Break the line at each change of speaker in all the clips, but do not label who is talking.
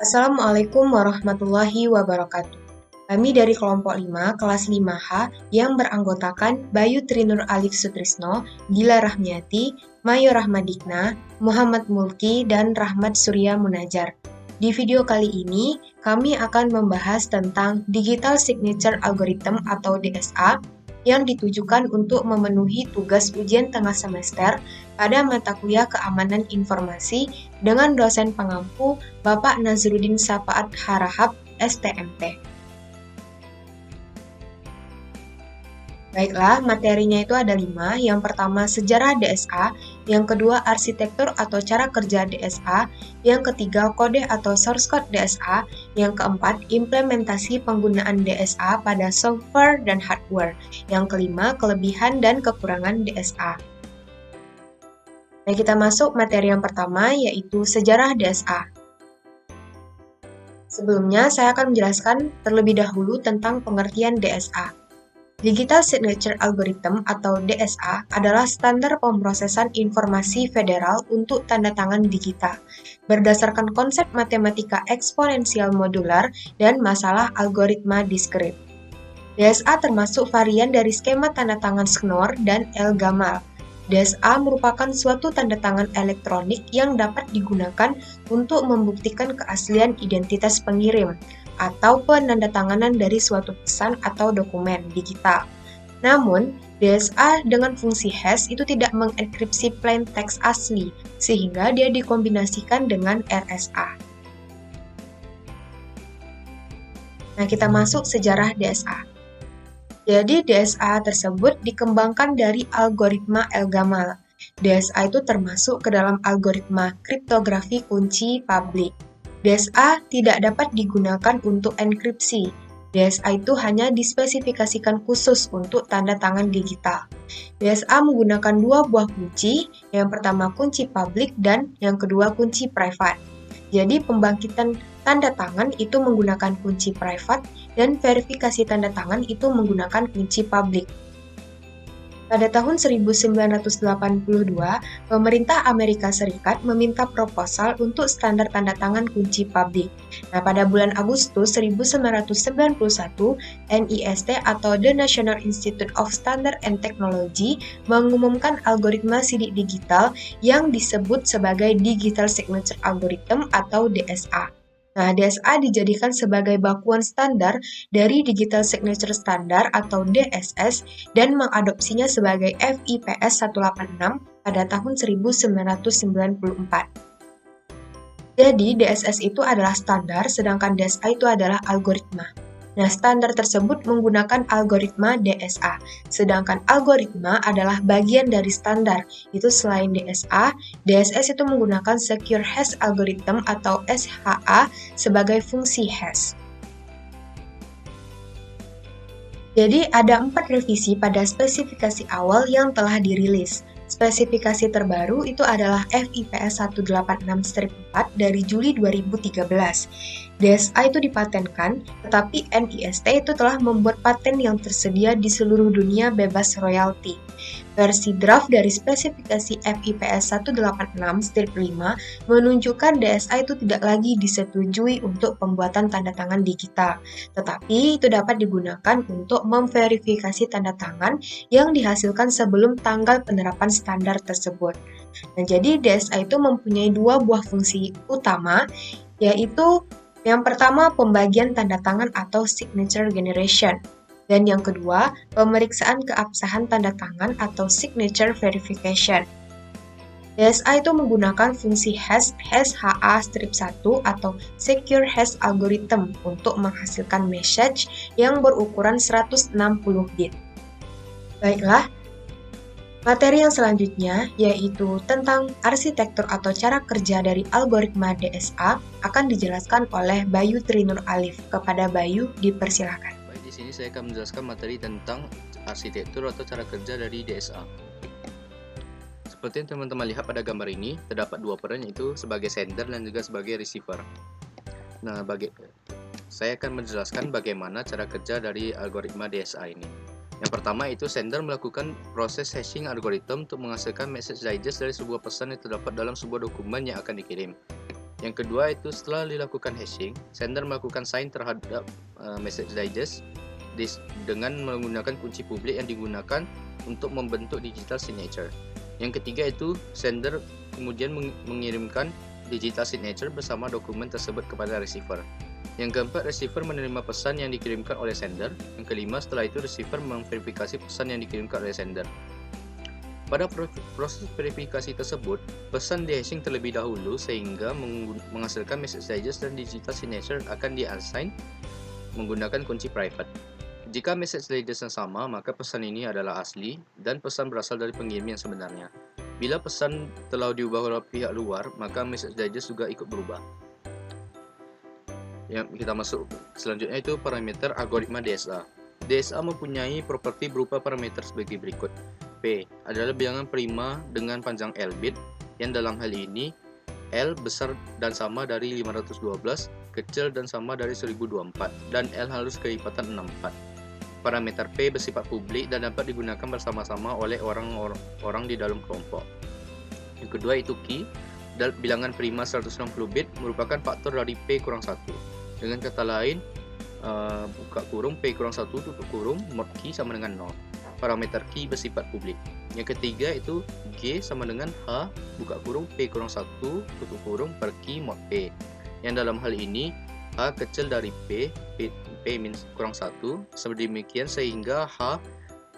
Assalamualaikum warahmatullahi wabarakatuh. Kami dari kelompok 5, kelas 5H yang beranggotakan Bayu Trinur Alif Sutrisno, Gila Rahmiati, Mayo Rahmadikna, Muhammad Mulki, dan Rahmat Surya Munajar. Di video kali ini, kami akan membahas tentang Digital Signature Algorithm atau DSA yang ditujukan untuk memenuhi tugas ujian tengah semester pada mata kuliah Keamanan Informasi dengan dosen pengampu Bapak Nazruddin Safaat Harahap, STMT. Baiklah, materinya itu ada 5. Yang pertama, sejarah DSA. Yang kedua, arsitektur atau cara kerja DSA. Yang ketiga, kode atau source code DSA. Yang keempat, implementasi penggunaan DSA pada software dan hardware. Yang kelima, kelebihan dan kekurangan DSA. Nah, kita masuk materi yang pertama, yaitu sejarah DSA. Sebelumnya, saya akan menjelaskan terlebih dahulu tentang pengertian DSA. Digital Signature Algorithm atau DSA adalah standar pemrosesan informasi federal untuk tanda tangan digital, berdasarkan konsep matematika eksponensial modular dan masalah algoritma diskrit. DSA termasuk varian dari skema tanda tangan Schnorr dan El-Gamal. DSA merupakan suatu tanda tangan elektronik yang dapat digunakan untuk membuktikan keaslian identitas pengirim atau penandatanganan dari suatu pesan atau dokumen digital. Namun, DSA dengan fungsi hash itu tidak mengenkripsi plain text asli, sehingga dia dikombinasikan dengan RSA. Nah, kita masuk sejarah DSA. Jadi, DSA tersebut dikembangkan dari algoritma El-Gamal. DSA itu termasuk ke dalam algoritma kriptografi kunci publik. DSA tidak dapat digunakan untuk enkripsi. DSA itu hanya dispesifikasikan khusus untuk tanda tangan digital. DSA menggunakan dua buah kunci, yang pertama kunci publik dan yang kedua kunci private. Jadi pembangkitan tanda tangan itu menggunakan kunci private dan verifikasi tanda tangan itu menggunakan kunci publik. Pada tahun 1982, pemerintah Amerika Serikat meminta proposal untuk standar tanda tangan kunci publik. Nah, pada bulan Agustus 1991, NIST atau The National Institute of Standards and Technology mengumumkan algoritma sidik digital yang disebut sebagai Digital Signature Algorithm atau DSA. Nah, DSA dijadikan sebagai bakuan standar dari Digital Signature Standard atau DSS dan mengadopsinya sebagai FIPS 186 pada tahun 1994. Jadi, DSS itu adalah standar, sedangkan DSA itu adalah algoritma. Nah, standar tersebut menggunakan algoritma DSA, sedangkan algoritma adalah bagian dari standar. Itu selain DSA, DSS itu menggunakan Secure Hash Algorithm atau SHA sebagai fungsi hash. Jadi, ada 4 revisi pada spesifikasi awal yang telah dirilis. Spesifikasi terbaru itu adalah FIPS 186-4 dari Juli 2013. DSA itu dipatenkan, tetapi NIST itu telah membuat paten yang tersedia di seluruh dunia bebas royalti. Versi draft dari spesifikasi FIPS 186-5 menunjukkan DSA itu tidak lagi disetujui untuk pembuatan tanda tangan digital, tetapi itu dapat digunakan untuk memverifikasi tanda tangan yang dihasilkan sebelum tanggal penerapan standar tersebut. Nah, jadi DSA itu mempunyai dua buah fungsi utama, yaitu yang pertama pembagian tanda tangan atau signature generation, dan yang kedua pemeriksaan keabsahan tanda tangan atau signature verification. DSA itu menggunakan fungsi hash HA-1 atau Secure Hash Algorithm untuk menghasilkan message yang berukuran 160 bit. Baiklah, materi yang selanjutnya yaitu tentang arsitektur atau cara kerja dari algoritma DSA akan dijelaskan oleh Bayu Trinur Alif. Kepada Bayu, dipersilakan.
Baik, di sini saya akan menjelaskan materi tentang arsitektur atau cara kerja dari DSA. Seperti yang teman-teman lihat pada gambar ini, terdapat dua peran, yaitu sebagai sender dan juga sebagai receiver. Nah, saya akan menjelaskan bagaimana cara kerja dari algoritma DSA ini. Yang pertama itu sender melakukan proses hashing algorithm untuk menghasilkan message digest dari sebuah pesan yang terdapat dalam sebuah dokumen yang akan dikirim. Yang kedua itu setelah dilakukan hashing, sender melakukan sign terhadap message digest dengan menggunakan kunci publik yang digunakan untuk membentuk digital signature. Yang ketiga itu sender kemudian mengirimkan digital signature bersama dokumen tersebut kepada receiver. Yang keempat, receiver menerima pesan yang dikirimkan oleh sender. Yang kelima, setelah itu receiver memverifikasi pesan yang dikirimkan oleh sender. Pada proses verifikasi tersebut, pesan di-hashing terlebih dahulu sehingga menghasilkan message digest dan digital signature akan di-assign menggunakan kunci private. Jika message digest yang sama, maka pesan ini adalah asli dan pesan berasal dari pengirim yang sebenarnya. Bila pesan telah diubah oleh pihak luar, maka message digest juga ikut berubah. Yang kita masuk selanjutnya itu parameter algoritma DSA. DSA mempunyai properti berupa parameter sebagai berikut. P adalah bilangan prima dengan panjang L bit, yang dalam hal ini L besar dan sama dari 512, kecil dan sama dari 1024, dan L harus kelipatan 64. Parameter P bersifat publik dan dapat digunakan bersama-sama oleh orang di dalam kelompok. Yang kedua itu key, bilangan prima 160 bit merupakan faktor dari P kurang 1. Dengan kata lain, buka kurung P kurang 1 tutup kurung mod key sama dengan 0. Parameter key bersifat publik. Yang ketiga itu G sama dengan H buka kurung P kurang 1 tutup kurung per key mod P. Yang dalam hal ini H kecil dari P min kurang 1, sedemikian sehingga H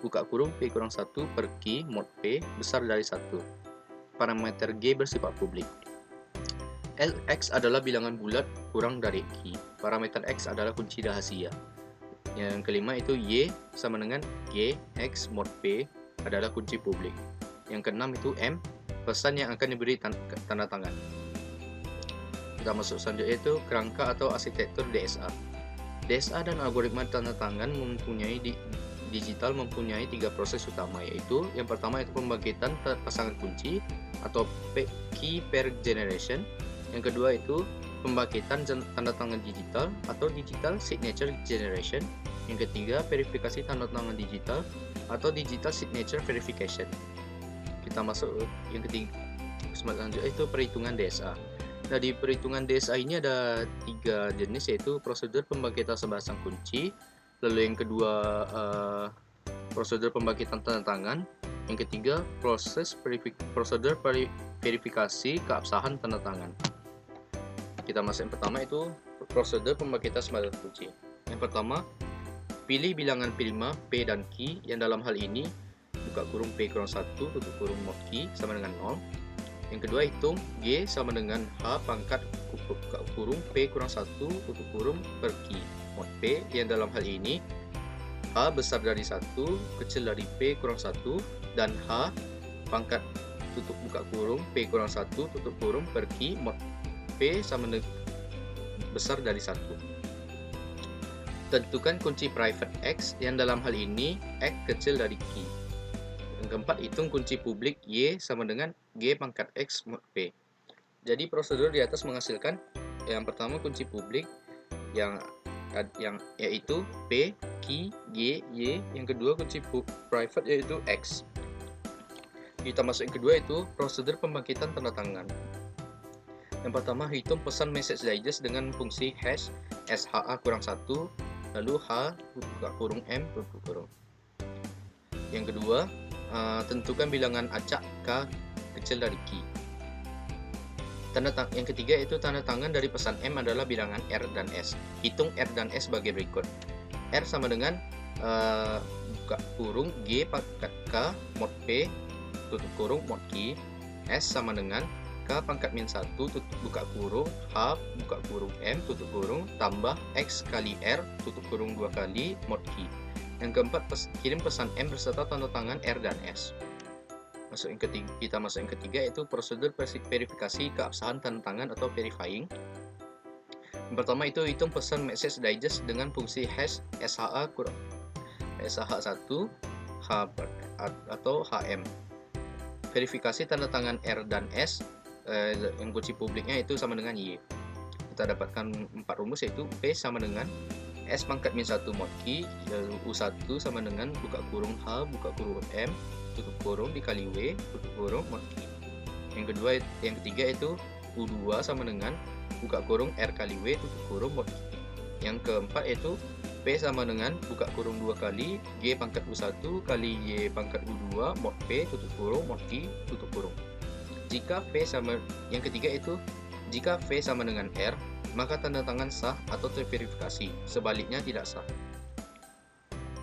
buka kurung P kurang 1 per key mod P besar dari 1. Parameter G bersifat publik. X adalah bilangan bulat kurang dari key. Parameter X adalah kunci rahasia. Yang kelima itu Y sama dengan G X mod P adalah kunci publik. Yang keenam itu M, pesan yang akan diberi tanda tangan. Kita masuk selanjutnya itu kerangka atau arsitektur DSA. DSA dan algoritma tanda tangan mempunyai tiga proses utama, yaitu yang pertama itu pembangkitan pasangan kunci atau key pair generation. Yang kedua itu pembangkitan tanda tangan digital atau digital signature generation. Yang ketiga, verifikasi tanda tangan digital atau digital signature verification. Kita masuk yang ketiga, selanjutnya itu perhitungan DSA. Nah, di perhitungan DSA ini ada 3 jenis, yaitu prosedur pembangkitan sebasang kunci, lalu yang kedua prosedur pembangkitan tanda tangan, yang ketiga prosedur verifikasi keabsahan tanda tangan. Kita masuk yang pertama itu prosedur pembangkitan sebasang kunci. Yang pertama, pilih bilangan prima P dan key yang dalam hal ini buka kurung P kurang 1 tutup kurung mod key sama dengan 0. Yang kedua, hitung G sama dengan H pangkat buka kurung P kurang 1 tutup kurung per key mod P yang dalam hal ini H besar dari 1, kecil dari P kurang 1, dan H pangkat tutup buka kurung P kurang 1 tutup kurung per key mod P sama dengan besar dari 1. Tentukan kunci private X yang dalam hal ini X kecil dari key. Yang keempat, hitung kunci publik Y sama dengan G pangkat X mod P. Jadi prosedur di atas menghasilkan yang pertama kunci publik yang yaitu P, key, G, Y. Yang kedua kunci private yaitu X. Kita masuk yang kedua itu prosedur pembangkitan tanda tangan. Yang pertama, hitung pesan message digest dengan fungsi hash SHA kurang 1, lalu H buka kurung M tutup kurung. Yang kedua, tentukan bilangan acak K kecil dari key. Yang ketiga itu tanda tangan dari pesan M adalah bilangan R dan S. Hitung R dan S sebagai berikut. R sama dengan buka kurung G pangkat K mod P tutup kurung mod key. S sama dengan K pangkat min 1 tutup buka kurung H buka kurung M tutup kurung tambah X kali R tutup kurung 2 kali mod key. Yang keempat, kirim pesan M beserta tanda tangan R dan S. Kita masuk yang ketiga yaitu prosedur verifikasi keabsahan tanda tangan atau verifying. Yang pertama itu hitung pesan message digest dengan fungsi hash SHA kurang SH1 H atau HM. Verifikasi tanda tangan R dan S yang kunci publiknya itu sama dengan Y. Kita dapatkan 4 rumus yaitu P sama dengan S pangkat min 1 mod key, lalu U1 sama dengan buka kurung H buka kurung M tutup kurung dikali W tutup kurung mod key. Yang ketiga itu U2 sama dengan buka kurung R kali W tutup kurung mod Q. Yang keempat yaitu P sama dengan buka kurung 2 kali G pangkat U1 kali Y pangkat U2 mod P tutup kurung mod Q tutup kurung. Jika V sama, yang ketiga itu jika V sama dengan R, maka tanda tangan sah atau terverifikasi, sebaliknya tidak sah.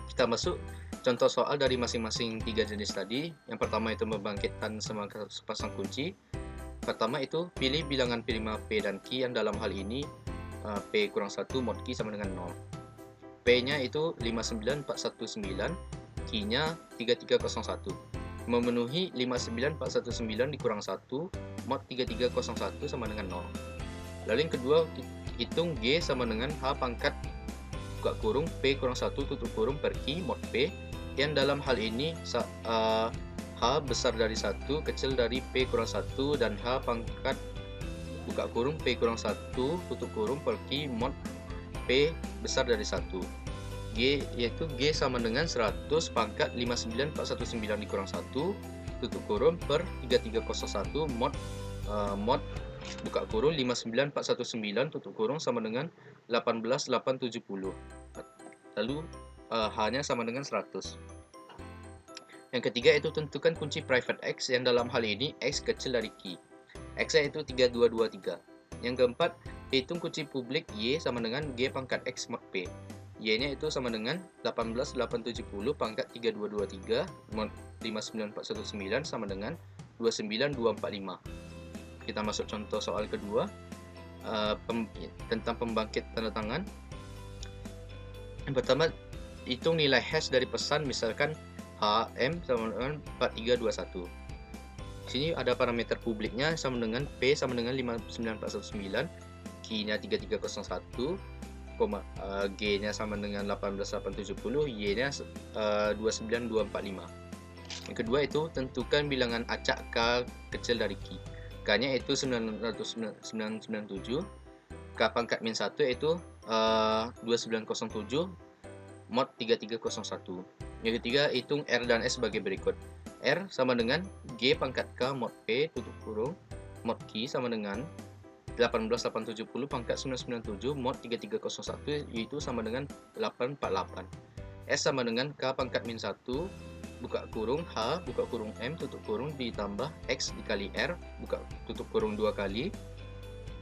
Kita masuk contoh soal dari masing-masing 3 jenis tadi. Yang pertama itu membangkitkan sepasang kunci. Pertama itu pilih bilangan prima P dan Q yang dalam hal ini P kurang 1 mod Q sama dengan 0. P-nya itu 59419, Q-nya 3301. Memenuhi 59419 dikurang 1 mod 3301 sama dengan 0. Lalu yang kedua, hitung G sama dengan H pangkat buka kurung P kurang 1 tutup kurung per Q mod P, yang dalam hal ini H besar dari 1 kecil dari P kurang 1 dan H pangkat buka kurung P kurang 1 tutup kurung per Q mod P besar dari 1. G yaitu G sama dengan 100 pangkat 59419 dikurang 1 tutup kurung per 3301 mod buka kurung 59419 tutup kurung sama dengan 18870. Lalu H-nya sama dengan 100. Yang ketiga itu tentukan kunci private X yang dalam hal ini X kecil dari Q. X-nya itu 3223. Yang keempat, hitung kunci publik Y sama dengan G pangkat X mod P. Y-nya itu sama dengan 18870 pangkat 3223 mod 59419 sama dengan 29245. Kita masuk contoh soal kedua tentang pembangkit tanda tangan. Yang pertama, hitung nilai hash dari pesan, misalkan HM sama dengan 4321. Sini ada parameter publiknya sama dengan P sama dengan 59419, Q-nya 3301, G-nya sama dengan 18870, Y-nya 29245. Yang kedua itu tentukan bilangan acak K kecil dari Q. K-nya itu 997, K pangkat min 1 yaitu 2907 mod 3301. Yang ketiga, hitung R dan S sebagai berikut. R sama dengan G pangkat K mod P tutup kurung mod Q sama dengan 18870 pangkat 997 mod 3301 yaitu sama dengan 848. S sama dengan K pangkat min 1 buka kurung H buka kurung M tutup kurung ditambah X dikali R buka tutup kurung 2 kali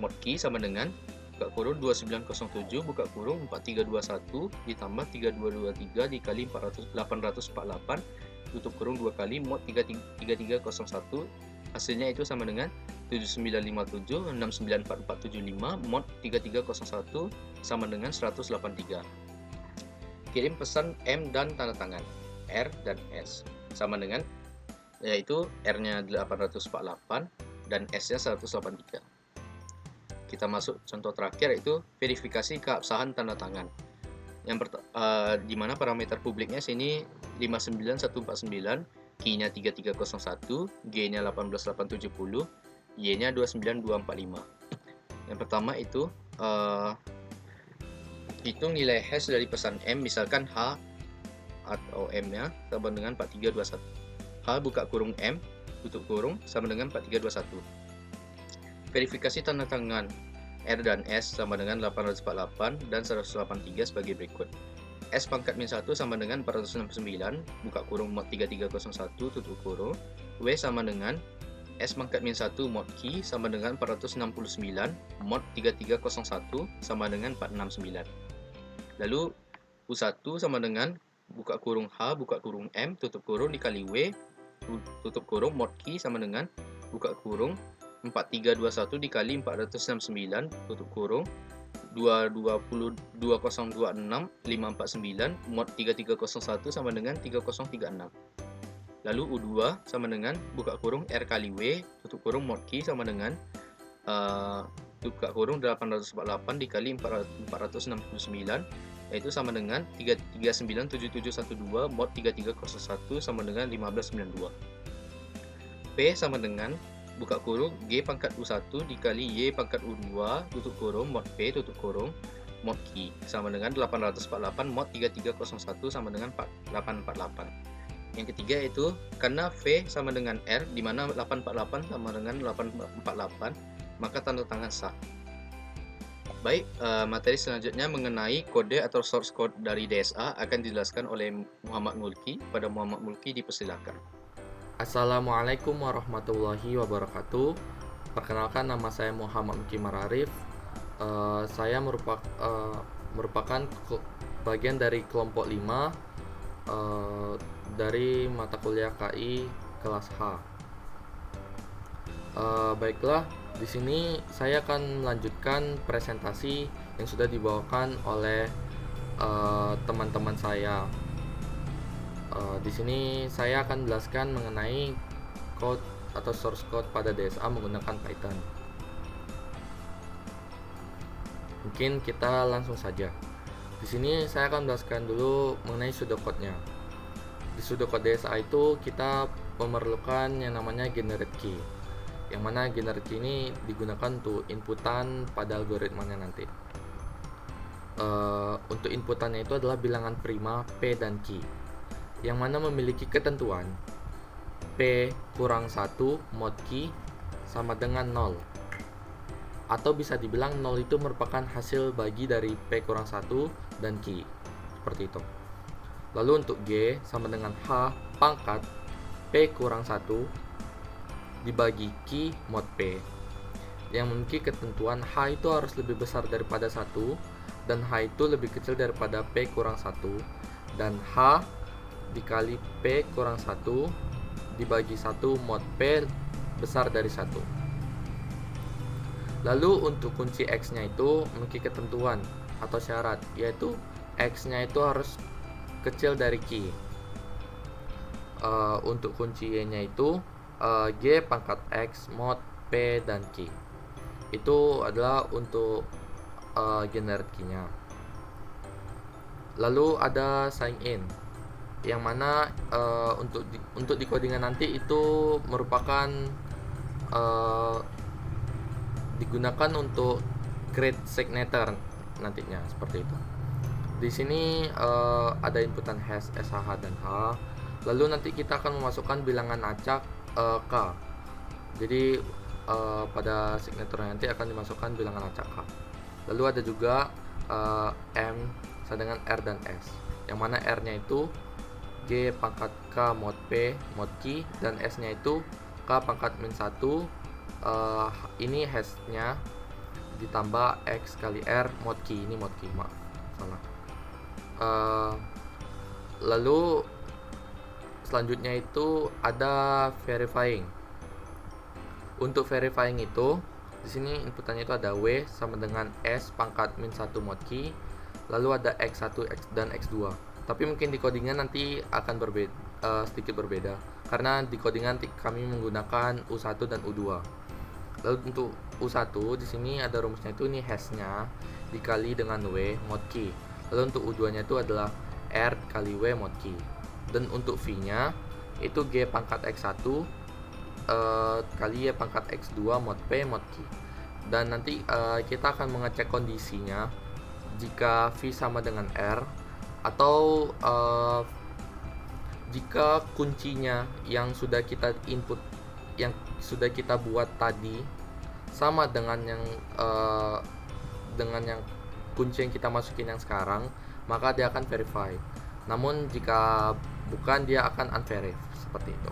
mod Q sama dengan buka kurung 2907 buka kurung 4321 ditambah 3223 dikali 848 tutup kurung 2 kali mod 3301, hasilnya itu sama dengan 7957 694475 mod 3301 sama dengan 183. Kirim pesan M dan tanda tangan R dan S sama dengan yaitu R-nya 848 dan S-nya 183. Kita masuk contoh terakhir yaitu verifikasi keabsahan tanda tangan. Di mana parameter publiknya sini 59149, Q-nya 3301, G-nya 18870, Y-nya 29245. Yang pertama itu hitung nilai hash dari pesan M, misalkan H atau M-nya sama dengan 4321. H buka kurung M tutup kurung sama dengan 4321. Verifikasi tanda tangan R dan S sama dengan 848 dan 183 sebagai berikut. S pangkat min 1 sama dengan 469 buka kurung mod 3301 tutup kurung. W sama dengan S pangkat min 1 mod Q sama dengan 469 mod 3301 sama dengan 469. Lalu U1 sama dengan buka kurung H buka kurung M tutup kurung dikali W tutup kurung mod Q sama dengan buka kurung 4321 dikali 469 tutup kurung 22026 549 mod 3301 sama dengan 3036. Lalu U2 sama dengan buka kurung R kali W tutup kurung mod Q sama dengan buka kurung 848 dikali 469 yaitu sama dengan 397712 mod 3301 sama dengan 1592. P sama dengan buka kurung G pangkat U1 dikali Y pangkat U2 tutup kurung mod P tutup kurung mod Q sama dengan 848 mod 3301 sama dengan 848. Yang ketiga itu karena V sama dengan R di mana 848 sama dengan 848 maka tanda tangan sah. Baik, materi selanjutnya mengenai kode atau source code dari DSA akan dijelaskan oleh Muhammad Mulki. Pada Muhammad Mulki dipersilakan.
Assalamualaikum warahmatullahi wabarakatuh. Perkenalkan, nama saya Muhammad Mulki Mararif. Saya merupakan bagian dari kelompok 5 dari mata kuliah KI kelas H. Baiklah, di sini saya akan melanjutkan presentasi yang sudah dibawakan oleh teman-teman saya. Di sini saya akan menjelaskan mengenai code atau source code pada DSA menggunakan Python. Mungkin kita langsung saja. Di sini saya akan menjelaskan dulu mengenai pseudocode-nya. Di pseudocode DSA itu kita memerlukan yang namanya generate key. Yang mana generate key ini digunakan untuk inputan pada algoritmanya nanti. Untuk inputannya itu adalah bilangan prima P dan Q, yang mana memiliki ketentuan P kurang 1 mod Q sama dengan 0. Atau bisa dibilang 0 itu merupakan hasil bagi dari P kurang 1 dan Q. Seperti itu. Lalu untuk G sama dengan H pangkat P kurang 1 dibagi Q mod P, yang memiliki ketentuan H itu harus lebih besar daripada 1 dan H itu lebih kecil daripada P kurang 1, dan H dikali P kurang 1 dibagi 1 mod P besar dari 1. Lalu untuk kunci X nya itu memiliki ketentuan atau syarat, yaitu X nya itu harus kecil dari Q. Untuk kunci Y nya itu G pangkat X mod P dan Q. Itu adalah untuk generate key-nya. Lalu ada sign in, yang mana untuk di codingan nanti itu merupakan digunakan untuk create signature nantinya, seperti itu. Di sini ada inputan hash SH dan H. Lalu nanti kita akan memasukkan bilangan acak K. Jadi pada signature nanti akan dimasukkan bilangan acak K. Lalu ada juga M sama dengan R dan S, yang mana R nya itu G pangkat K mod P mod Q, dan S nya itu K pangkat min 1. Ini hash nya ditambah X kali R mod Q. Ini mod Q, maaf salah. Lalu selanjutnya itu ada verifying. Untuk verifying itu di sini inputannya itu ada W sama dengan S pangkat min 1 mod Q, lalu ada X1 dan X2. Tapi mungkin di codingan nanti akan sedikit berbeda, karena di codingan kami menggunakan U1 dan U2. Lalu untuk U1 di sini ada rumusnya itu, ini hash-nya dikali dengan W mod Q. Lalu untuk U2-nya itu adalah R kali W mod Q. Dan untuk V-nya itu G pangkat X1 kali Y pangkat X2 mod P mod Q. Dan nanti kita akan mengecek kondisinya jika V sama dengan R, atau jika kuncinya yang sudah kita input, yang sudah kita buat tadi sama dengan yang kunci yang kita masukin yang sekarang, maka dia akan verify. Namun jika bukan, dia akan unverify, seperti itu.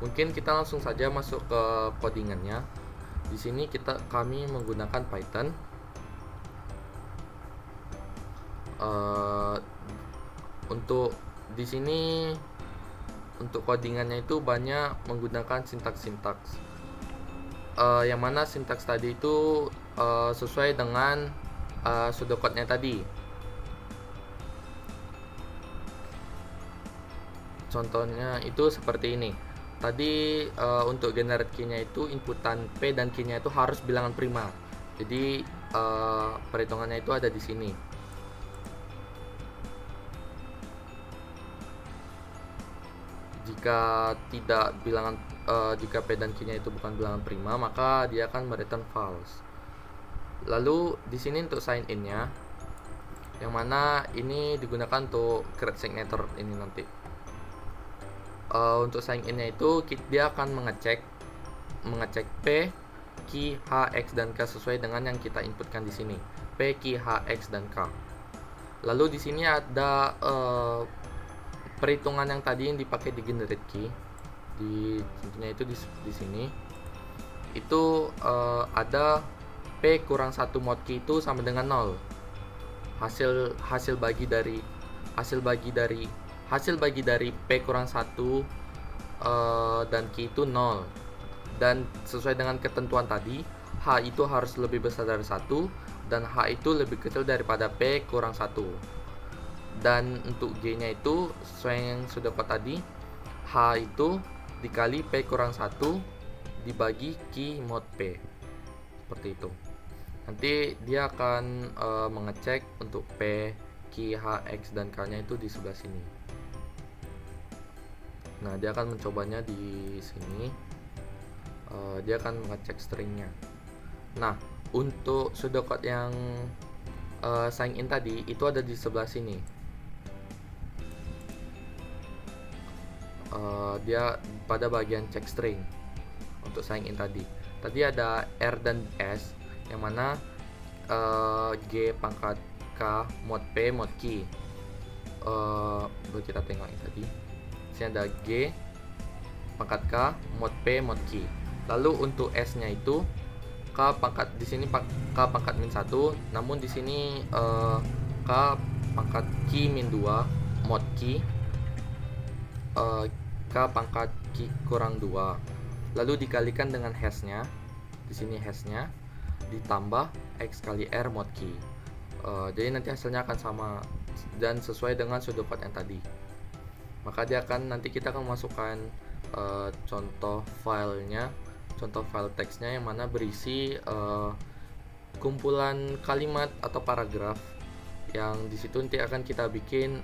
Mungkin kita langsung saja masuk ke codingannya. Di sini kami menggunakan Python. Untuk di sini untuk codingannya itu banyak menggunakan sintaks-sintaks. Yang mana sintaks tadi itu sesuai dengan pseudocode-nya tadi. Contohnya itu seperti ini. Tadi untuk generate key-nya itu inputan P dan Q-nya itu harus bilangan prima. Jadi perhitungannya itu ada di sini. Jika jika P dan Q-nya itu bukan bilangan prima, maka dia akan mereturn false. Lalu di sini untuk sign in-nya, yang mana ini digunakan untuk create signature ini nanti. Untuk sign in-nya itu dia akan mengecek P key H, X, dan K sesuai dengan yang kita inputkan di sini. P, Q, H, X, dan K. Lalu di sini ada perhitungan yang tadi yang dipakai di generate key. Tentunya itu di sini. Itu ada P kurang 1 mod key itu sama dengan 0. Hasil bagi dari P kurang 1 dan Q itu 0. Dan sesuai dengan ketentuan tadi, H itu harus lebih besar dari 1 dan H itu lebih kecil daripada P kurang 1. Dan untuk G nya itu sesuai yang sudah dapat tadi, H itu dikali P kurang 1 dibagi Q mod P. Seperti itu. Nanti dia akan mengecek untuk P, Q, H, X, dan K nya itu di sebelah sini. Nah, dia akan mencobanya di sini. Dia akan mengecek stringnya. Nah, untuk pseudocode yang sign in tadi itu ada di sebelah sini. Dia pada bagian check string untuk sign in tadi. Tadi ada R dan S, yang mana G pangkat K mod P mod Q. Boleh kita tengok ini tadi. Di sini ada G pangkat K mod P mod Q. Lalu untuk S nya itu K pangkat, di sini K pangkat min 1, namun di sini K pangkat Q min 2 mod Q, K pangkat Q kurang 2. Lalu dikalikan dengan hash nya. Di sini hash nya ditambah X kali R mod Q. Jadi nanti hasilnya akan sama dan sesuai dengan pseudocode yang tadi. Maka nanti kita akan masukkan contoh filenya, contoh file teksnya yang mana berisi kumpulan kalimat atau paragraf yang di situ nanti akan kita bikin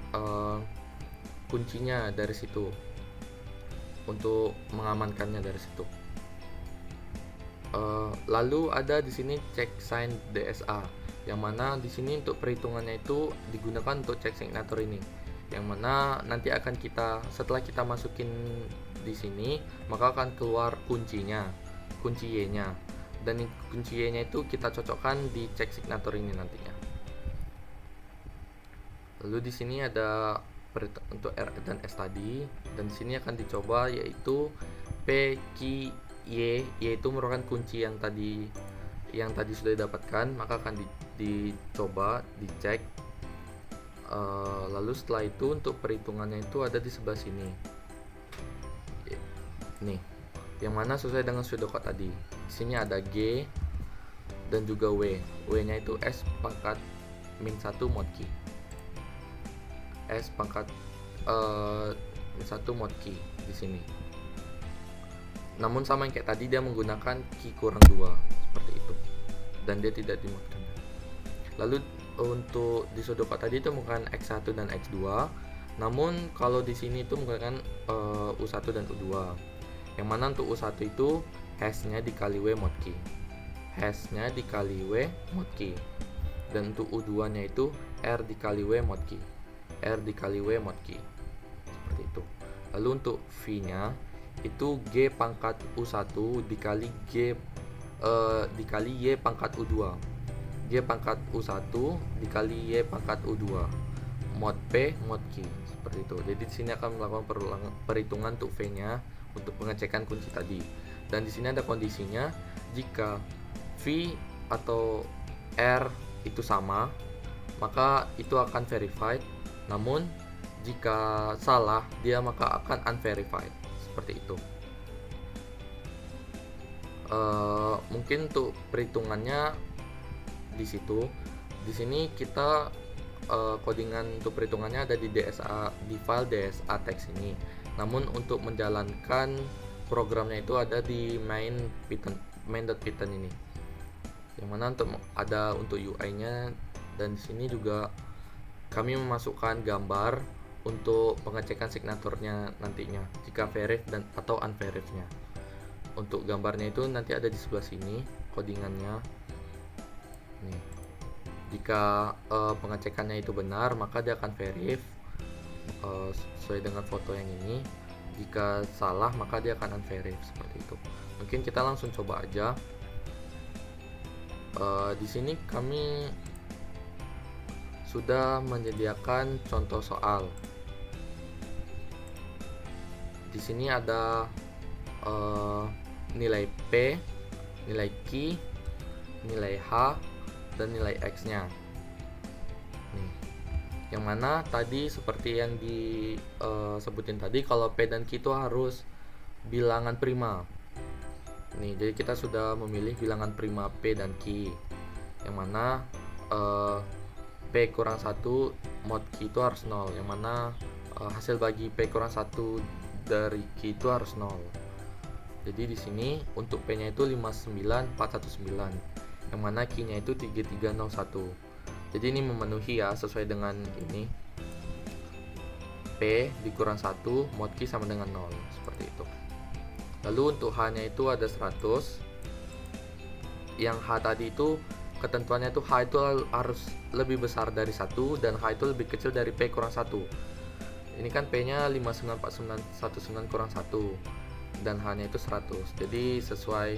kuncinya dari situ untuk mengamankannya dari situ. Lalu ada di sini check sign DSA, yang mana di sini untuk perhitungannya itu digunakan untuk check signature ini, yang mana nanti akan setelah kita masukin di sini maka akan keluar kuncinya, kunci Y-nya, dan kunci Y-nya itu kita cocokkan di check signature ini nantinya. Lalu di sini ada untuk R dan S tadi, dan di sini akan dicoba yaitu P, Q, Y itu merupakan kunci yang tadi sudah didapatkan, maka akan dicoba dicek. Lalu setelah itu untuk perhitungannya itu ada di sebelah sini nih, yang mana sesuai dengan pseudocode tadi. Di sini ada G dan juga W nya itu S pangkat min 1 mod Q, S pangkat min 1 mod Q di sini. Namun sama yang kayak tadi, dia menggunakan Q kurang 2 seperti itu, dan dia tidak dimodkan. Lalu untuk di pseudocode tadi itu menggunakan X1 dan X2, namun kalau di sini itu menggunakan U1 dan U2, yang mana untuk U1 itu hash-nya dikali W mod Q, hash-nya dikali W mod Q, dan untuk U2 nya itu R dikali W mod Q, R dikali W mod Q, seperti itu. Lalu untuk V nya itu G pangkat U1 dikali dikali Y pangkat U2, G pangkat U1 dikali Y pangkat U2 mod P mod Q, seperti itu. Jadi di sini akan melakukan perhitungan untuk V nya untuk pengecekan kunci tadi. Dan di sini ada kondisinya, jika V atau R itu sama maka itu akan verified, namun jika salah dia maka akan unverified, seperti itu. Mungkin untuk perhitungannya di situ. Di sini kita codingan untuk perhitungannya ada di DSA, di file DSA text ini. Namun untuk menjalankan programnya itu ada di main.python ini, yang mana ada untuk UI-nya. Dan di sini juga kami memasukkan gambar untuk pengecekan signaturnya nantinya, jika verif dan atau unverifnya. Untuk gambarnya itu nanti ada di sebelah sini codingannya. Nih. Jika pengecekannya itu benar maka dia akan verif sesuai dengan foto yang ini. Jika salah maka dia akan unverif, seperti itu. Mungkin kita langsung coba aja. Di sini kami sudah menyediakan contoh soal. Di sini ada nilai P, nilai Q, nilai H, dan nilai X-nya. Nih, yang mana tadi seperti yang disebutin tadi, kalau P dan Q itu harus bilangan prima. Nih, jadi kita sudah memilih bilangan prima P dan Q, yang mana P kurang 1 mod Q itu harus 0, yang mana hasil bagi P kurang 1 dari Q itu harus 0. Jadi di sini untuk P-nya itu 59419, yang mana Q-nya itu 3301. Jadi ini memenuhi ya, sesuai dengan ini. P dikurang 1 mod Q sama dengan 0, seperti itu. Lalu untuk H-nya itu ada 100. Yang H tadi itu ketentuannya itu H itu harus lebih besar dari 1 dan H itu lebih kecil dari P kurang 1. Ini kan P-nya 59491 kurang 1 dan H-nya itu 100. Jadi sesuai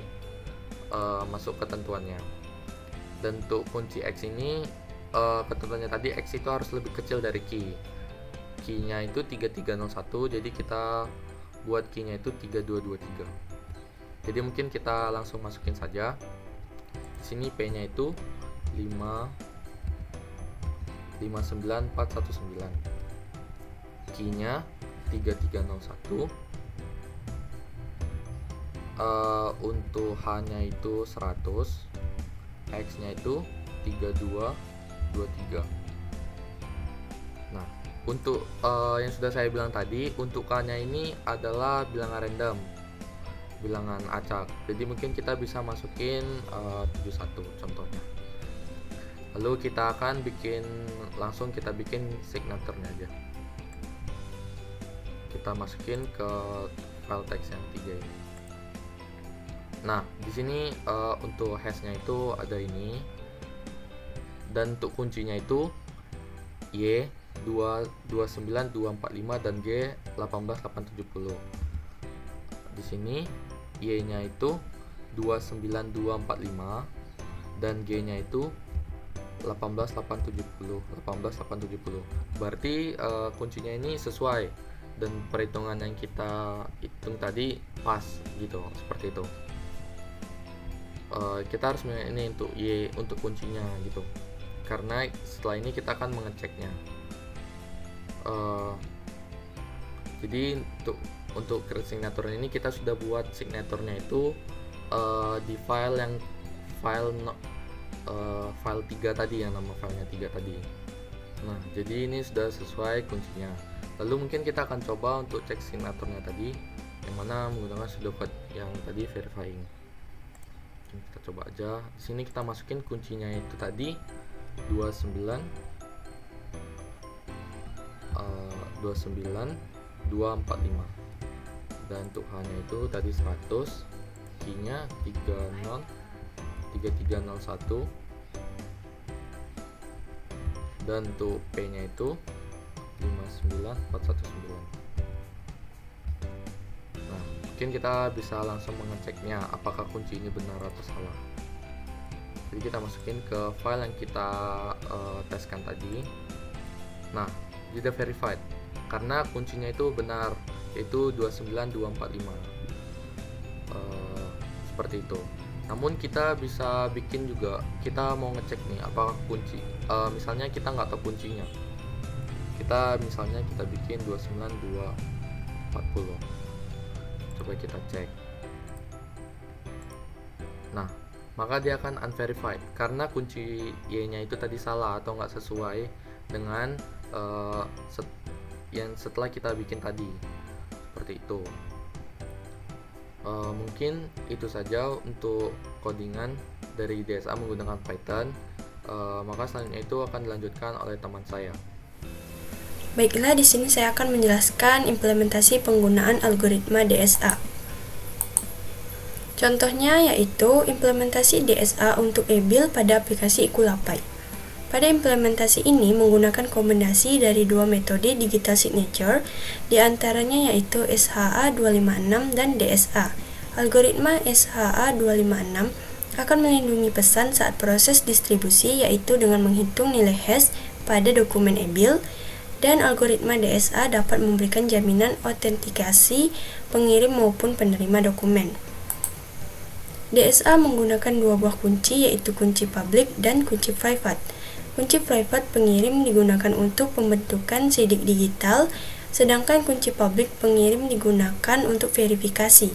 masuk ketentuannya. Dan untuk kunci X ini ketentuannya tadi X itu harus lebih kecil dari Q. Q-nya itu 3301, jadi kita buat Q-nya itu 3223. Jadi mungkin kita langsung masukin saja. Di sini P-nya itu 59419. Q-nya 3301. Untuk H-nya itu 100, X-nya itu 3223. Nah, untuk yang sudah saya bilang tadi, untuk K-nya ini adalah bilangan random, bilangan acak. Jadi mungkin kita bisa masukin 71 contohnya. Lalu kita akan langsung bikin signaturnya aja. Kita masukin ke file teks yang 3 ini. Nah, di sini untuk hashnya itu ada ini, dan untuk kuncinya itu Y 229245 dan G 18870. Di sini Y-nya itu 29245 dan G-nya itu 18870. Berarti kuncinya ini sesuai dan perhitungan yang kita hitung tadi pas gitu, seperti itu. Kita harus ini untuk Y untuk kuncinya gitu, karena setelah ini kita akan mengeceknya. Jadi untuk signature ini kita sudah buat signaturnya itu di file 3 tadi, yang nama filenya 3 tadi. Nah, jadi ini sudah sesuai kuncinya. Lalu mungkin kita akan coba untuk cek signaturnya tadi, yang mana menggunakan sudo code yang tadi verifying. Kita coba aja. Di sini kita masukin kuncinya itu tadi 29245 dan untuk H-nya itu tadi 100, Q-nya 3301 dan untuk P-nya itu 59419. Nah, mungkin kita bisa langsung mengeceknya apakah kunci ini benar atau salah. Jadi kita masukin ke file yang kita teskan tadi. Nah, sudah verified karena kuncinya itu benar, yaitu 29245. Seperti itu. Namun kita bisa bikin juga, kita mau ngecek nih apakah kunci, misalnya kita nggak tahu kuncinya, kita bikin 29240. Coba kita cek. Nah, maka dia akan unverified karena kunci Y-nya itu tadi salah atau nggak sesuai dengan yang setelah kita bikin tadi, seperti itu. Mungkin itu saja untuk codingan dari DSA menggunakan Python. Maka selanjutnya itu akan dilanjutkan oleh teman saya.
Baiklah, di sini saya akan menjelaskan implementasi penggunaan algoritma DSA. Contohnya yaitu implementasi DSA untuk e-bill pada aplikasi Ikulapai. Pada implementasi ini menggunakan kombinasi dari dua metode digital signature, diantaranya yaitu SHA-256 dan DSA. Algoritma SHA-256 akan melindungi pesan saat proses distribusi, yaitu dengan menghitung nilai hash pada dokumen e-bill, dan algoritma DSA dapat memberikan jaminan autentikasi pengirim maupun penerima dokumen. DSA menggunakan dua buah kunci, yaitu kunci public dan kunci private. Kunci private pengirim digunakan untuk pembentukan sidik digital, sedangkan kunci public pengirim digunakan untuk verifikasi.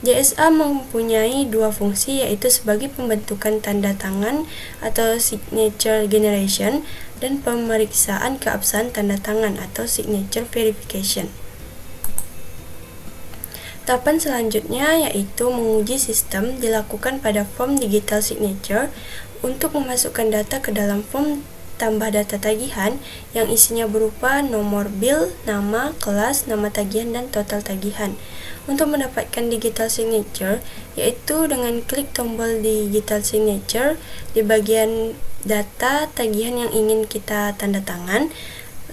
DSA mempunyai dua fungsi, yaitu sebagai pembentukan tanda tangan atau signature generation dan pemeriksaan keabsahan tanda tangan atau signature verification. Tahapan selanjutnya yaitu menguji sistem dilakukan pada form digital signature untuk memasukkan data ke dalam form tambah data tagihan yang isinya berupa nomor bill, nama, kelas, nama tagihan, dan total tagihan. Untuk mendapatkan digital signature, yaitu dengan klik tombol digital signature di bagian data tagihan yang ingin kita tanda tangan,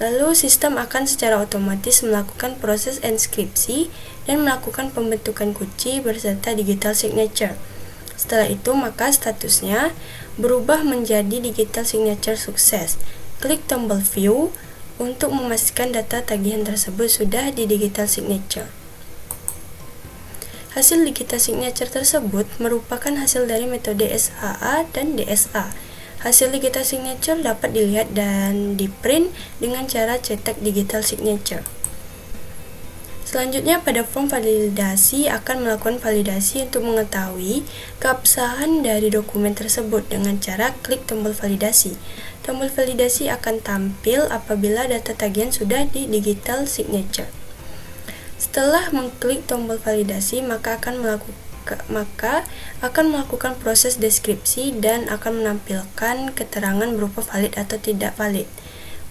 lalu sistem akan secara otomatis melakukan proses enskripsi dan melakukan pembentukan kunci berserta digital signature. Setelah itu, maka statusnya berubah menjadi digital signature sukses. Klik tombol view untuk memastikan data tagihan tersebut sudah di digital signature. Hasil digital signature tersebut merupakan hasil dari metode SHA dan DSA. Hasil digital signature dapat dilihat dan di-print dengan cara cetak digital signature. Selanjutnya, pada form validasi akan melakukan validasi untuk mengetahui keabsahan dari dokumen tersebut dengan cara klik tombol validasi. Tombol validasi akan tampil apabila data tagihan sudah di digital signature. Setelah mengklik tombol validasi, maka akan melakukan proses deskripsi dan akan menampilkan keterangan berupa valid atau tidak valid.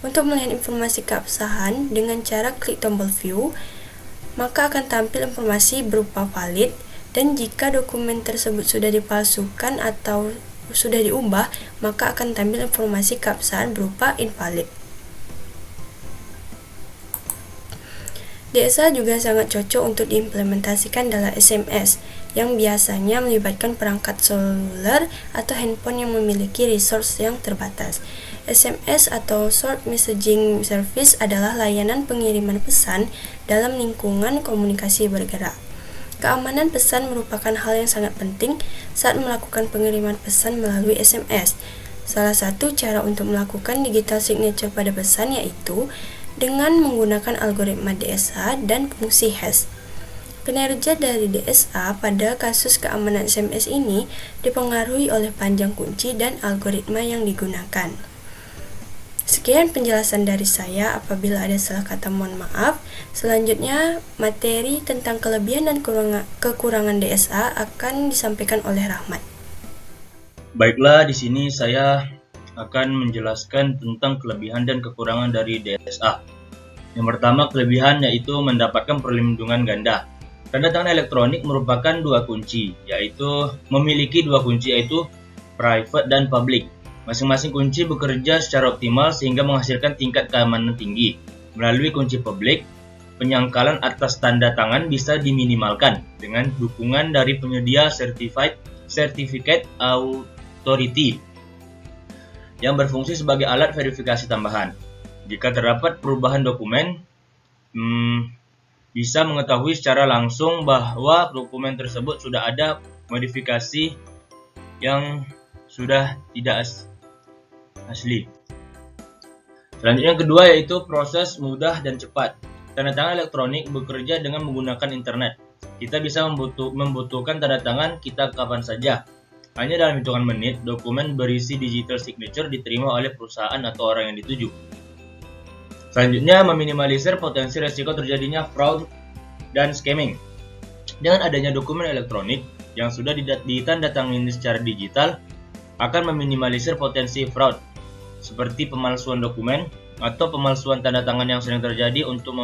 Untuk melihat informasi keabsahan dengan cara klik tombol view, maka akan tampil informasi berupa valid, dan jika dokumen tersebut sudah dipalsukan atau sudah diubah, maka akan tampil informasi keabsahan berupa invalid. DSA juga sangat cocok untuk diimplementasikan dalam SMS, yang biasanya melibatkan perangkat seluler atau handphone yang memiliki resource yang terbatas. SMS atau Short Messaging Service adalah layanan pengiriman pesan dalam lingkungan komunikasi bergerak. Keamanan pesan merupakan hal yang sangat penting saat melakukan pengiriman pesan melalui SMS. Salah satu cara untuk melakukan digital signature pada pesan yaitu dengan menggunakan algoritma DSA dan fungsi hash. Kinerja dari DSA pada kasus keamanan SMS ini dipengaruhi oleh panjang kunci dan algoritma yang digunakan. Sekian penjelasan dari saya, apabila ada salah kata mohon maaf. Selanjutnya, materi tentang kelebihan dan kekurangan DSA akan disampaikan oleh Rahmat.
Baiklah, di sini saya akan menjelaskan tentang kelebihan dan kekurangan dari DSA. Yang pertama, kelebihan yaitu mendapatkan perlindungan ganda. Tanda tangan elektronik merupakan dua kunci, yaitu memiliki dua kunci yaitu private dan public. Masing-masing kunci bekerja secara optimal sehingga menghasilkan tingkat keamanan tinggi. Melalui kunci public, penyangkalan atas tanda tangan bisa diminimalkan dengan dukungan dari penyedia Certificate Authority yang berfungsi sebagai alat verifikasi tambahan. Jika terdapat perubahan dokumen, bisa mengetahui secara langsung bahwa dokumen tersebut sudah ada modifikasi yang sudah tidak asli. Selanjutnya yang kedua yaitu proses mudah dan cepat. Tanda tangan elektronik bekerja dengan menggunakan internet. Kita bisa membutuhkan tanda tangan kita kapan saja. Hanya dalam hitungan menit, dokumen berisi digital signature diterima oleh perusahaan atau orang yang dituju. Selanjutnya, meminimalisir potensi resiko terjadinya fraud dan scamming. Dengan adanya dokumen elektronik yang sudah ditandatangani secara digital, akan meminimalisir potensi fraud, seperti pemalsuan dokumen atau pemalsuan tanda tangan yang sering terjadi untuk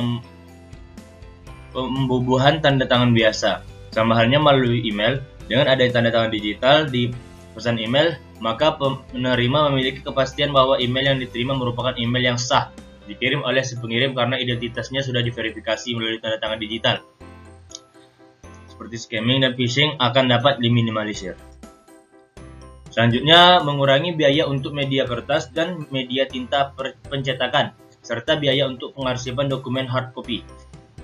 pembubuhan tanda tangan biasa. Sama halnya melalui email, dengan adanya tanda tangan digital di pesan email, maka penerima memiliki kepastian bahwa email yang diterima merupakan email yang sah, dikirim oleh si pengirim karena identitasnya sudah diverifikasi melalui tanda tangan digital. Seperti scamming dan phishing akan dapat diminimalisir. Selanjutnya, mengurangi biaya untuk media kertas dan media tinta pencetakan, serta biaya untuk pengarsipan dokumen hard copy.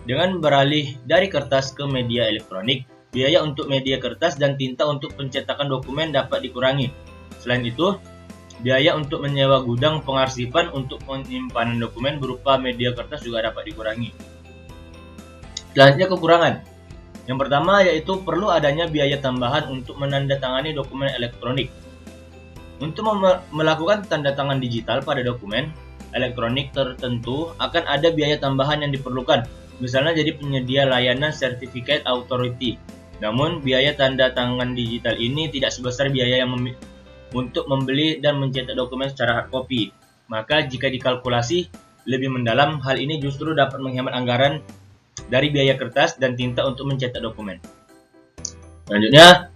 Dengan beralih dari kertas ke media elektronik, biaya untuk media kertas dan tinta untuk pencetakan dokumen dapat dikurangi. Selain itu, biaya untuk menyewa gudang pengarsipan untuk penyimpanan dokumen berupa media kertas juga dapat dikurangi. Selanjutnya, kekurangan. Yang pertama yaitu perlu adanya biaya tambahan untuk menandatangani dokumen elektronik. Untuk melakukan tanda tangan digital pada dokumen elektronik tertentu akan ada biaya tambahan yang diperlukan, misalnya jadi penyedia layanan Certificate Authority. Namun, biaya tanda tangan digital ini tidak sebesar biaya yang untuk membeli dan mencetak dokumen secara hard copy. Maka jika dikalkulasi lebih mendalam, hal ini justru dapat menghemat anggaran dari biaya kertas dan tinta untuk mencetak dokumen. Selanjutnya,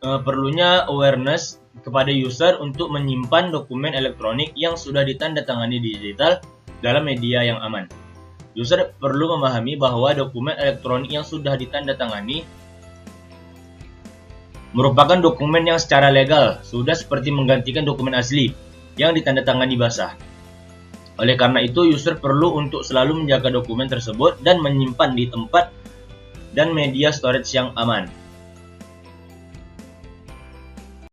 perlunya awareness kepada user untuk menyimpan dokumen elektronik yang sudah ditandatangani digital dalam media yang aman. User perlu memahami bahwa dokumen elektronik yang sudah ditandatangani merupakan dokumen yang secara legal sudah seperti menggantikan dokumen asli yang ditandatangani basah. Oleh karena itu, user perlu untuk selalu menjaga dokumen tersebut dan menyimpan di tempat dan media storage yang aman.